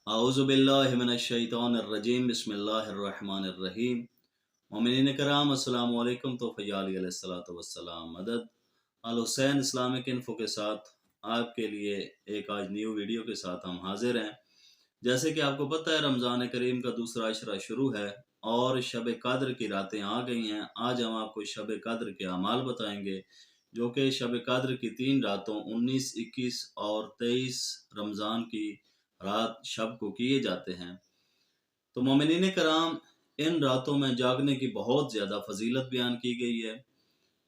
औज़ुबिल्लाहि मिनश्शैतानिर्रजीम बिस्मिल्लाहिर्रहमानिर्रहीम। मोमिनीन कराम अस्सलामु अलैकुम। तो फ़ैयाली अलैहिस्सलातु वस्सलाम मदद अल हुसैन इस्लामिक इन्फो के साथ आपके लिए एक आज न्यू वीडियो के साथ हम हाजिर हैं। जैसे कि आपको पता है, रमज़ान करीम का दूसरा अशरा शुरू है और शब कद्र की रातें आ गई हैं। आज हम आपको शब कद्र के अमाल बताएंगे, जो कि शब कद्र की 3 रातों 19, 21 और 23 रमज़ान की रात शब को किए जाते हैं। तो मोमिनीन कराम, इन रातों में जागने की बहुत ज़्यादा फजीलत बयान की गई है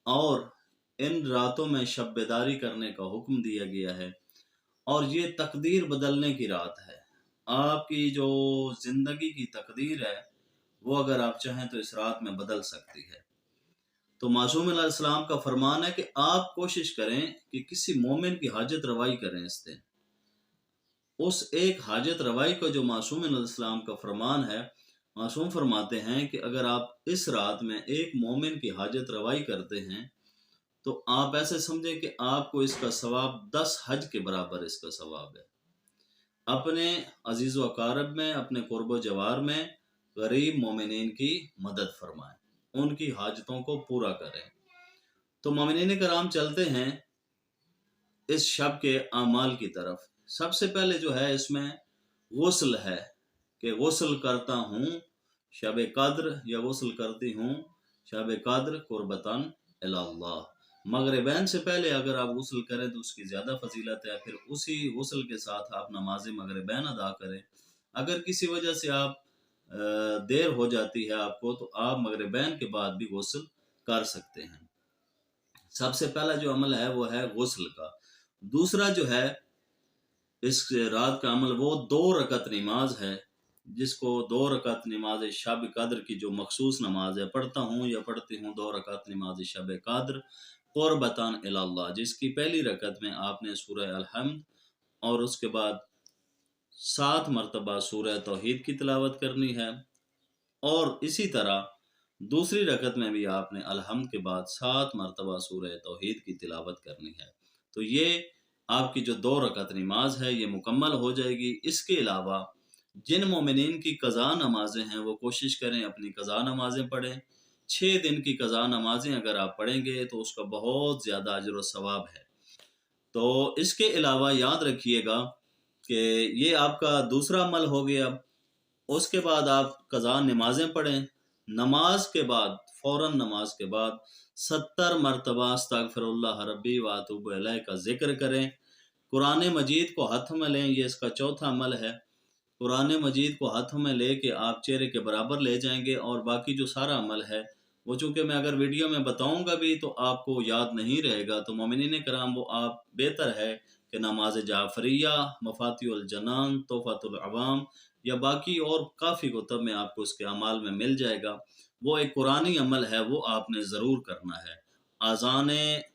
और इन रातों में शब बेदारी करने का हुक्म दिया गया है और ये तकदीर बदलने की रात है। आपकी जो ज़िंदगी की तकदीर है वो अगर आप चाहें तो इस रात में बदल सकती है। तो मासूम अलैहिस्सलाम का फरमान है कि आप कोशिश करें कि किसी मोमिन की हाजत रवाई करें इस दिन। उस एक हाजत रवाई को जो मासूम अलैहिस्सलाम का फरमान है, मासूम फरमाते हैं कि अगर आप इस रात में एक मोमिन की हाजत रवाई करते हैं तो आप ऐसे समझें कि आपको इसका सवाब 10 हज के बराबर इसका सवाब है। अपने अजीज़ व अकारब में, अपने कुर्बो जवार में गरीब मोमिनीन की मदद फरमाएं, उनकी हाजतों को पूरा करें। तो मोमिनीन कराम, चलते हैं इस शब के आमाल की तरफ। सबसे पहले जो है इसमें गुस्ल है कि गुस्ल करता हूँ शब कद्र या गुस्ल करती हूँ शब कद्र कुर्बतन इलल्लाह। मगरिबैन से पहले अगर आप गुस्ल करें तो उसकी ज़्यादा फजीलत है। फिर उसी गुस्ल के साथ आप नमाज मगरिबैन अदा करें। अगर किसी वजह से आप देर हो जाती है आपको, तो आप मगरिबैन के बाद भी गुस्ल कर सकते हैं। सबसे पहला जो अमल है वो है गुस्ल का। दूसरा जो है इस रात का अमल वो 2 रकत नमाज है, जिसको 2 रकत नमाज शब कद्र की जो मखसूस नमाज है, पढ़ता हूँ या पढ़ती हूँ 2 रकत नमाज शब कद्र कुर्बतन इलल्लाह, जिसकी पहली रकत में आपने सूरह अल-हम्द और उसके बाद 7 मरतबा सूरह तौहीद की तिलावत करनी है और इसी तरह दूसरी रकत में भी आपने अल-हम्द के बाद 7 मरतबा सूरह तौहीद की तिलावत करनी है। तो ये आपकी जो 2 रकत नमाज है ये मुकम्मल हो जाएगी। इसके अलावा जिन मोमिनीन की क़ज़ा नमाज़ें हैं वो कोशिश करें अपनी क़ज़ा नमाज़ें पढ़ें। 6 दिन की क़ज़ा नमाज़ें अगर आप पढ़ेंगे तो उसका बहुत ज़्यादा अजर व सवाब है। तो इसके अलावा याद रखिएगा कि ये आपका दूसरा अमल हो गया। उसके बाद आप क़ज़ा नमाज़ें पढ़ें। नमाज के बाद, फ़ौरन नमाज के बाद 70 मरतबा अस्तग़फ़िरुल्लाह रब्बी व अतूबु अलैह का ज़िक्र करें। कुरान मजीद को हाथ में लें, ये इसका चौथा अमल है। कुरान मजीद को हाथों में लेके आप चेहरे के बराबर ले जाएंगे और बाकी जो सारा अमल है वो चूँकि मैं अगर वीडियो में बताऊंगा भी तो आपको याद नहीं रहेगा, तो मोमिनीन कराम वो आप बेहतर है कि नमाज जाफरिया, मफातिहुल जनान, तोहफ़तुल अवाम या बाकी और काफ़ी कुतब में आपको उसके अमाल में मिल जाएगा। वो एक कुरानी अमल है, वो आपने ज़रूर करना है। आज़ान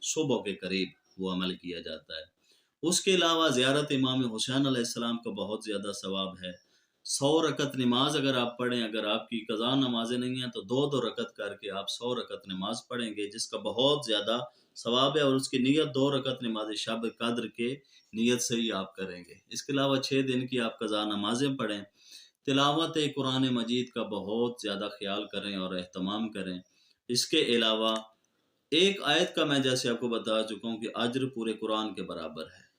सुबह के करीब वो अमल किया जाता है। उसके अलावा ज़ियारत इमाम हुसैन अलैहिस्सलाम का बहुत ज़्यादा सवाब है। 100 रकत नमाज अगर आप पढ़ें, अगर आपकी क़ज़ा नमाज़ें नहीं हैं तो 2-2 रकत करके आप 100 रकत नमाज पढ़ेंगे, जिसका बहुत ज़्यादा सवाब है और उसकी नीयत 2 रकत नमाज शब कद्र के नीयत से ही आप करेंगे। इसके अलावा 6 दिन की आप क़ज़ा नमाज़ें पढ़ें। तिलावत कुरान मजीद का बहुत ज़्यादा ख़्याल करें और एहतमाम करें। इसके अलावा एक आयत का मैं जैसे आपको बता चुका हूँ कि अज्र पूरे कुरान के बराबर है।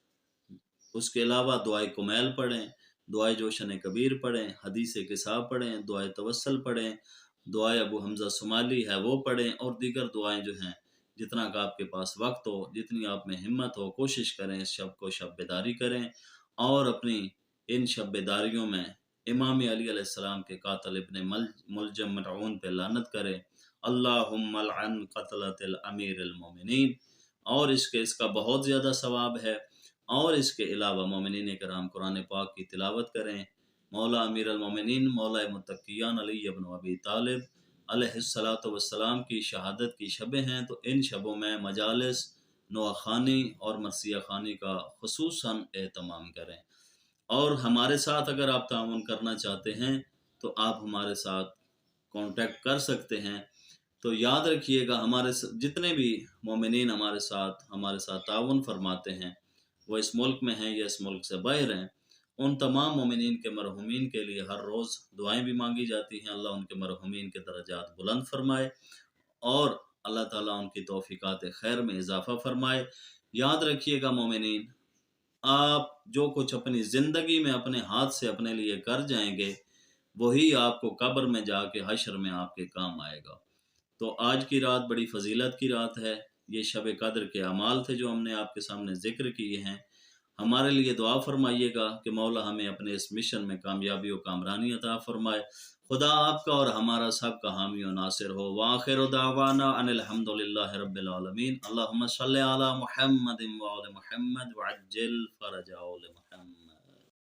उसके अलावा दुआए कुमैल पढ़ें, दुआए जोशन कबीर पढ़ें, हदीस किसाब पढ़ें, दुआए तवस्सल पढ़ें, दुआए अबू हमज़ा सुमाली है वो पढ़ें और दीगर दुआएं जो हैं, जितना का आपके पास वक्त हो, जितनी आप में हिम्मत हो, कोशिश करें इस शब को शब बेदारी करें और अपनी इन शब बेदारियों में इमाम अली अलैहिस्सलाम के कातिल इब्न मुलजम मलऊन पे लानत करें। अल्लाहुम्मा लअन क़तलतिल अमीरिल मोमिनीन। और इसका बहुत ज़्यादा सवाब है। और इसके अलावा मोमिनीन कराम कुरान पाक की तिलावत करें। मौला अमीर अल-मोमिनीन मौला मुत्तक़ियान अली इब्न अबी तालिब अलैहिस्सलातु वस्सलाम की शहादत की शबें हैं, तो इन शबों में मजालिस, नोआख़ानी और मरसिया ख़ानी का ख़ुसूसन एहतमाम करें। और हमारे साथ अगर आप ताउन करना चाहते हैं तो आप हमारे साथ कांटेक्ट कर सकते हैं। तो याद रखिएगा, हमारे जितने भी मोमिनीन हमारे साथ ताउन फरमाते हैं, वो इस मुल्क में हैं या इस मुल्क से बाहर हैं, ان تمام مومنین کے مرحومین کے لیے ہر روز دعائیں بھی مانگی جاتی ہیں، اللہ ان کے مرحومین کے درجات بلند فرمائے اور اللہ تعالیٰ ان کی توفیقات خیر میں اضافہ فرمائے۔ یاد رکھیے گا مومنین، آپ جو کچھ اپنی زندگی میں اپنے ہاتھ سے اپنے لیے کر جائیں گے وہی آپ کو قبر میں جا کے حشر میں آپ کے کام آئے گا۔ تو آج کی رات بڑی فضیلت کی رات ہے، یہ شب قدر کے اعمال تھے جو ہم نے آپ کے سامنے ذکر کیے ہیں۔ ہمارے لیے دعا فرمائیے گا کہ مولا ہمیں اپنے اس مشن میں کامیابی و کامرانی عطا فرمائے۔ خدا آپ کا اور ہمارا سب کا حامی و ناصر ہو۔ وآخر دعوانا ان الحمد للہ رب العالمین۔ اللہم صلی علی محمد وعلی محمد وعجل فرج آل محمد۔